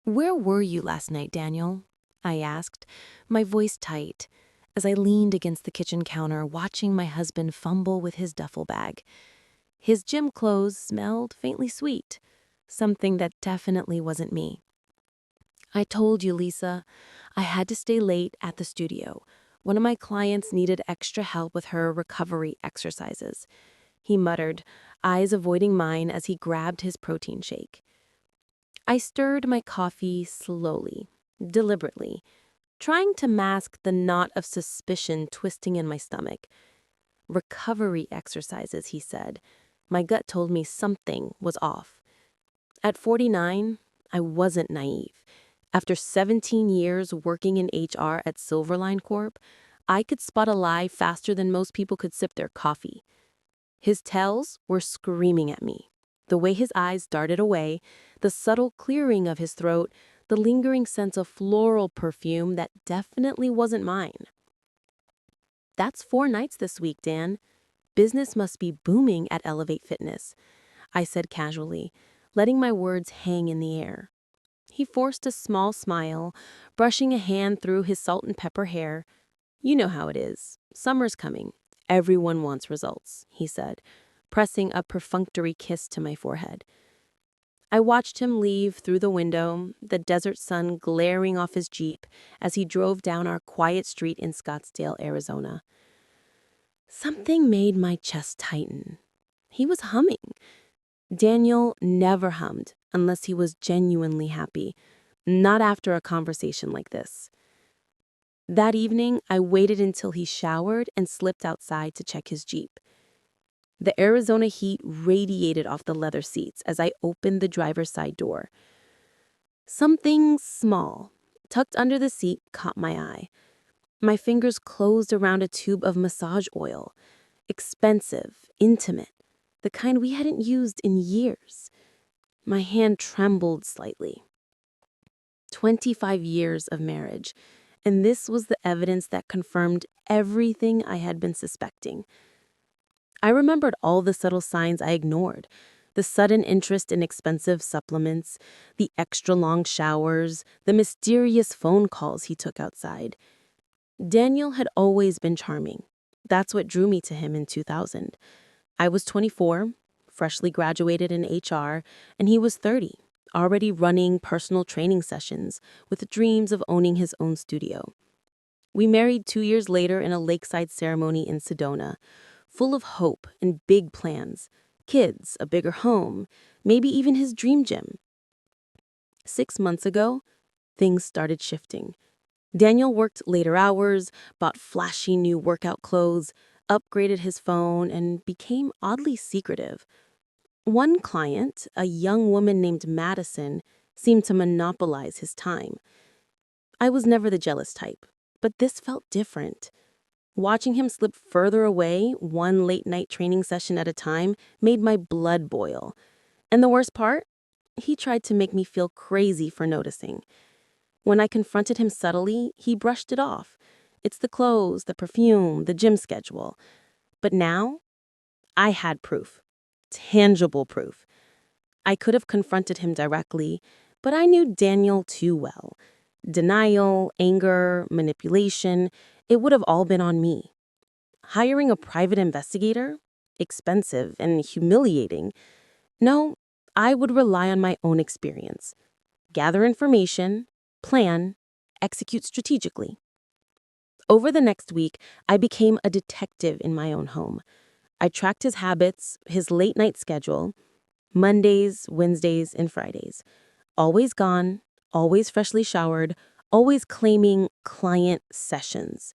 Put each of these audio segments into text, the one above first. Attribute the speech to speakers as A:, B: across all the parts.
A: "Where were you last night, Daniel?" I asked, my voice tight, as I leaned against the kitchen counter watching my husband fumble with his duffel bag. His gym clothes smelled faintly sweet, something that definitely wasn't me. "I told you, Lisa. I had to stay late at the studio. One of my clients needed extra help with her recovery exercises," he muttered, eyes avoiding mine as he grabbed his protein shake. I stirred my coffee slowly, deliberately, trying to mask the knot of suspicion twisting in my stomach. "Recovery exercises," he said. My gut told me something was off. At 49, I wasn't naive. After 17 years working in HR at Silverline Corp, I could spot a lie faster than most people could sip their coffee. His tells were screaming at me. The way his eyes darted away, the subtle clearing of his throat, the lingering sense of floral perfume that definitely wasn't mine. "That's 4 nights this week, Dan. Business must be booming at Elevate Fitness," I said casually, letting my words hang in the air. He forced a small smile, brushing a hand through his salt and pepper hair. "You know how it is. Summer's coming. Everyone wants results," he said, pressing a perfunctory kiss to my forehead. I watched him leave through the window, the desert sun glaring off his Jeep as he drove down our quiet street in Scottsdale, Arizona. Something made my chest tighten. He was humming. Daniel never hummed unless he was genuinely happy, not after a conversation like this. That evening, I waited until he showered and slipped outside to check his Jeep. The Arizona heat radiated off the leather seats as I opened the driver's side door. Something small, tucked under the seat, caught my eye. My fingers closed around a tube of massage oil. Expensive, intimate, the kind we hadn't used in years. My hand trembled slightly. 25 years of marriage, and this was the evidence that confirmed everything I had been suspecting. I remembered all the subtle signs I ignored: the sudden interest in expensive supplements, the extra long showers, the mysterious phone calls he took outside. Daniel had always been charming. That's what drew me to him in 2000. I was 24, freshly graduated in HR, and he was 30, already running personal training sessions with dreams of owning his own studio. We married 2 years later in a lakeside ceremony in Sedona, full of hope and big plans: kids, a bigger home, maybe even his dream gym. 6 months ago, things started shifting. Daniel worked later hours, bought flashy new workout clothes, upgraded his phone, and became oddly secretive. One client, a young woman named Madison, seemed to monopolize his time. I was never the jealous type, but this felt different. Watching him slip further away, one late-night training session at a time, made my blood boil. And the worst part? He tried to make me feel crazy for noticing. When I confronted him subtly, he brushed it off. It's the clothes, the perfume, the gym schedule. But now, I had proof. Tangible proof. I could have confronted him directly, but I knew Daniel too well. Denial, anger, manipulation, it would have all been on me. Hiring a private investigator? Expensive and humiliating. No, I would rely on my own experience. Gather information, plan, execute strategically. Over the next week, I became a detective in my own home. I tracked his habits, his late-night schedule, Mondays, Wednesdays, and Fridays. Always gone, always freshly showered, always claiming client sessions.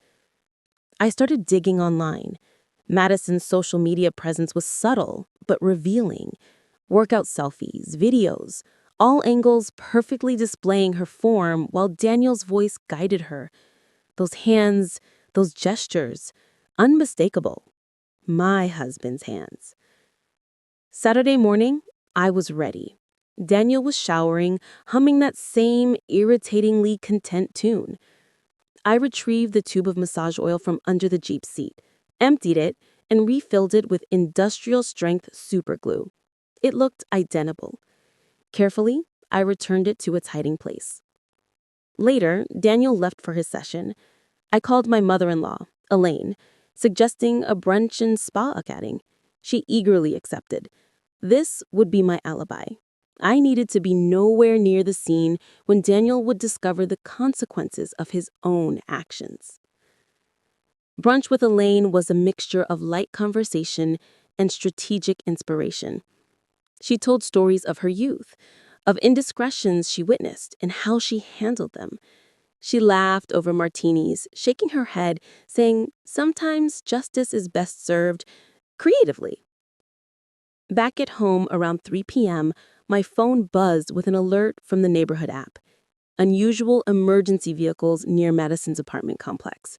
A: I started digging online. Madison's social media presence was subtle, but revealing. Workout selfies, videos, all angles perfectly displaying her form while Daniel's voice guided her. Those hands, those gestures, unmistakable. My husband's hands. Saturday morning, I was ready. Daniel was showering, humming that same irritatingly content tune. I retrieved the tube of massage oil from under the Jeep seat, emptied it, and refilled it with industrial-strength superglue. It looked identical. Carefully,
B: I returned it to its hiding place. Later, Daniel left for his session. I called my mother-in-law, Elaine, suggesting a brunch and spa outing. She eagerly accepted. This would be my alibi. I needed to be nowhere near the scene when Daniel would discover the consequences of his own actions. Brunch with Elaine was a mixture of light conversation and strategic inspiration. She told stories of her youth, of indiscretions she witnessed, and how she handled them. She laughed over martinis, shaking her head, saying, "Sometimes justice is best served creatively." Back at home around 3 p.m., my phone buzzed with an alert from the neighborhood app. Unusual emergency vehicles near Madison's apartment complex.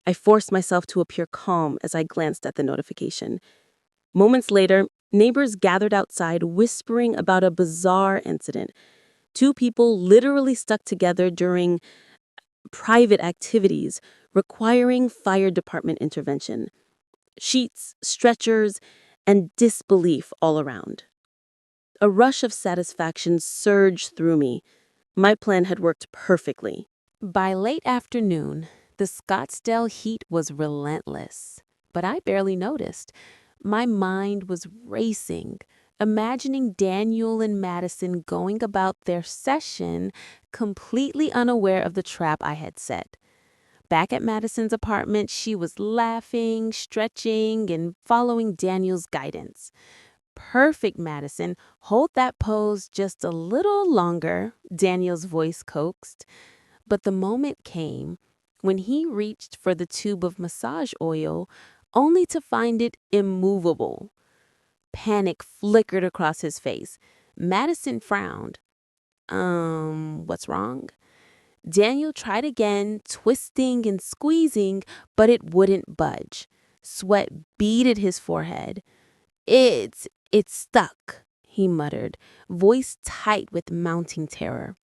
B: I forced myself to appear calm as I glanced at the notification. Moments later, neighbors gathered outside whispering about a bizarre incident. Two people literally stuck together during private activities requiring fire department intervention. Sheets, stretchers, and disbelief all around. A rush of satisfaction surged through me. My plan had worked perfectly.
A: By late afternoon, the Scottsdale heat was relentless, but I barely noticed. My mind was racing, imagining Daniel and Madison going about their session completely unaware of the trap I had set. Back at Madison's apartment, she was laughing, stretching, and following Daniel's guidance. "Perfect, Madison. Hold that pose just a little longer," Daniel's voice coaxed. But the moment came when he reached for the tube of massage oil, only to find it immovable. Panic flickered across his face. Madison frowned. What's wrong?" Daniel tried again, twisting and squeezing, but it wouldn't budge. Sweat beaded his forehead. It's stuck," he muttered, voice tight with mounting terror.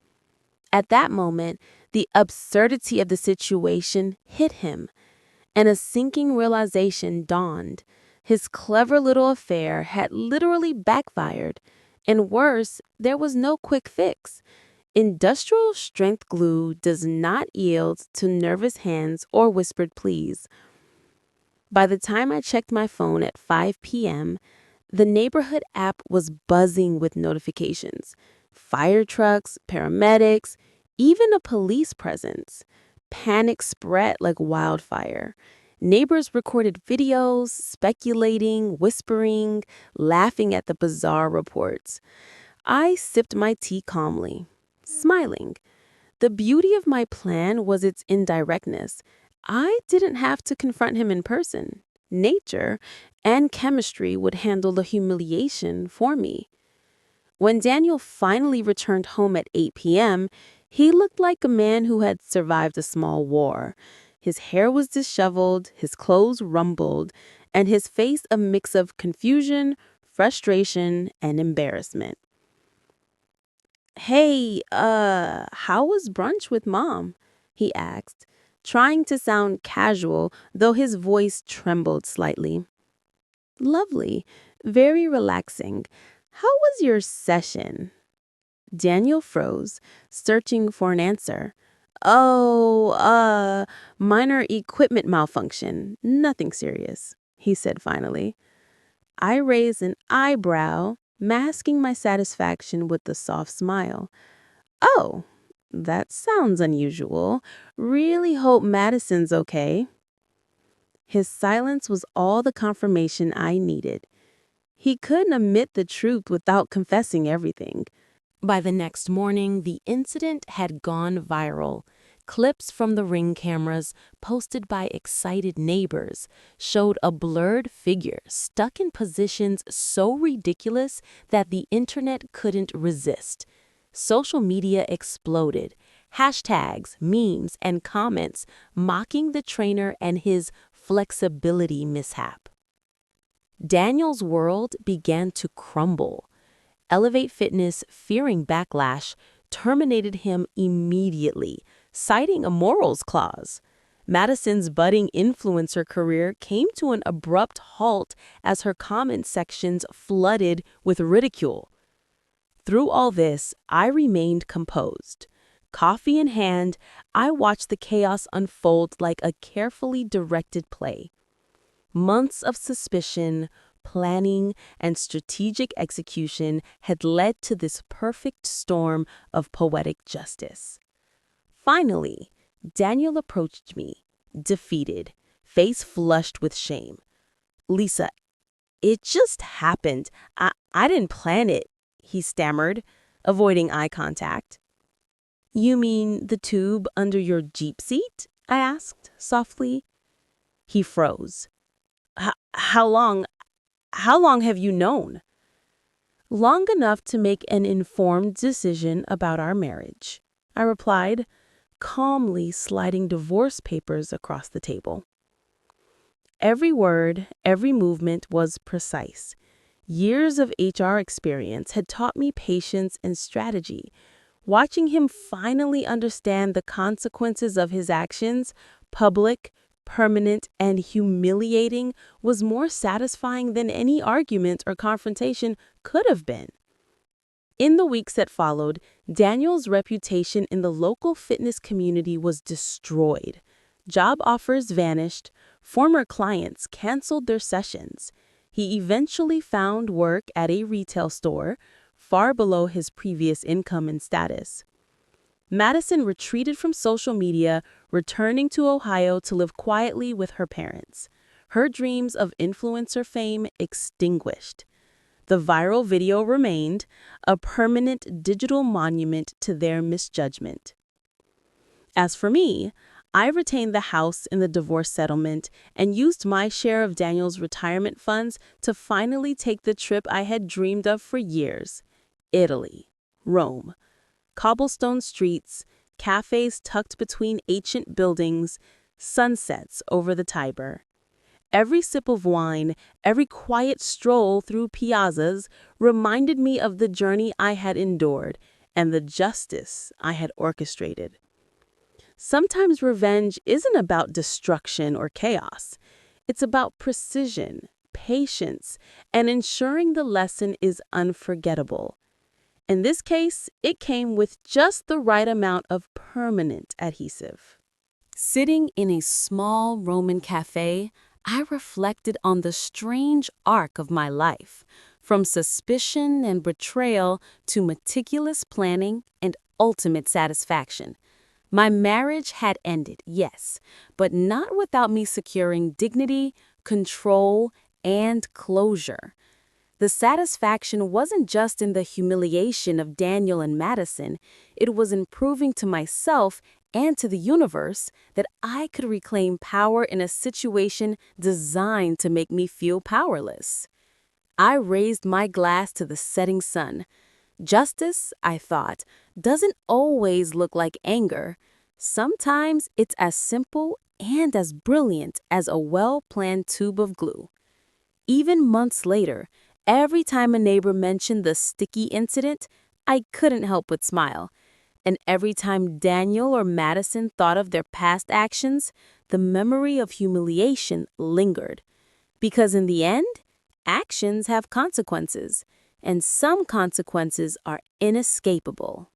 A: At that moment, the absurdity of the situation hit him, and a sinking realization dawned. His clever little affair had literally backfired, and worse, there was no quick fix. Industrial strength glue does not yield to nervous hands or whispered pleas. By the time I checked my phone at 5 p.m., the neighborhood app was buzzing with notifications. Fire trucks, paramedics, even a police presence. Panic spread like wildfire. Neighbors recorded videos, speculating, whispering, laughing at the bizarre reports. I sipped my tea calmly, smiling. The beauty of my plan was its indirectness. I didn't have to confront him in person. Nature and chemistry would handle the humiliation for me. When Daniel finally returned home at 8 p.m., he looked like a man who had survived a small war. His hair was disheveled, his clothes rumpled, and his face a mix of confusion, frustration, and embarrassment. "Hey, how was brunch with Mom?" he asked, trying to sound casual, though his voice trembled slightly. "Lovely, very relaxing. How was your session?" Daniel froze, searching for an answer. Minor equipment malfunction. Nothing serious," he said finally. I raised an eyebrow, masking my satisfaction with a soft smile. "Oh, that sounds unusual. Really hope Madison's okay." His silence was all the confirmation I needed. He couldn't admit the truth without confessing everything. By the next morning, the incident had gone viral. Clips from the Ring cameras, posted by excited neighbors, showed a blurred figure stuck in positions so ridiculous that the internet couldn't resist. Social media exploded. Hashtags, memes, and comments mocking the trainer and his flexibility mishap. Daniel's world began to crumble. Elevate Fitness, fearing backlash, terminated him immediately, citing a morals clause. Madison's budding influencer career came to an abrupt halt as her comment sections flooded with ridicule.
B: Through all this, I remained composed. Coffee in hand, I watched the chaos unfold like a carefully directed play. Months of suspicion, planning, and strategic execution had led to this perfect storm of poetic justice. Finally, Daniel approached me, defeated, face flushed with shame. "Lisa, it just happened. I didn't plan it," he stammered, avoiding eye contact. "You mean the tube under your Jeep seat?" I asked, softly. He froze. How long have you known?" "Long enough to make an informed decision about our marriage," I replied, calmly sliding divorce papers across the table. Every word, every movement was precise. Years of HR experience had taught me patience and strategy. Watching him finally understand the consequences of his actions, public, permanent, and humiliating, was more satisfying than any argument or confrontation could have been. In the weeks that followed, Daniel's reputation in the local fitness community was destroyed. Job offers vanished, former clients canceled their sessions. He eventually found work at a retail store, far below his previous income and status. Madison retreated from social media, returning to Ohio to live quietly with her parents. Her dreams of influencer fame extinguished. The viral video remained, a permanent digital monument to their misjudgment. As for me, I retained the house in the divorce settlement and used my share of Daniel's retirement funds to finally take the trip I had dreamed of for years. Italy, Rome. Cobblestone streets, cafes tucked between ancient buildings, sunsets over the Tiber. Every sip of wine, every quiet stroll through piazzas reminded me of the journey I had endured and the justice I had orchestrated. Sometimes revenge isn't about destruction or chaos. It's about precision, patience, and ensuring the lesson is unforgettable. In this case, it came with just the right amount of permanent adhesive. Sitting in a small Roman cafe, I reflected on the strange arc of my life, from suspicion and betrayal to meticulous planning and ultimate satisfaction. My marriage had ended, yes, but not without me securing dignity, control, and closure. The satisfaction wasn't just in the humiliation of Daniel and Madison, it was in proving to myself and to the universe that I could reclaim power in a situation designed to make me feel powerless. I raised my glass to the setting sun. Justice, I thought, doesn't always look like anger. Sometimes it's as simple and as brilliant as a well-planned tube of glue. Even months later, every time a neighbor mentioned the sticky incident, I couldn't help but smile. And every time Daniel or Madison thought of their past actions, the memory of humiliation lingered. Because in the end, actions have consequences, and some consequences are inescapable.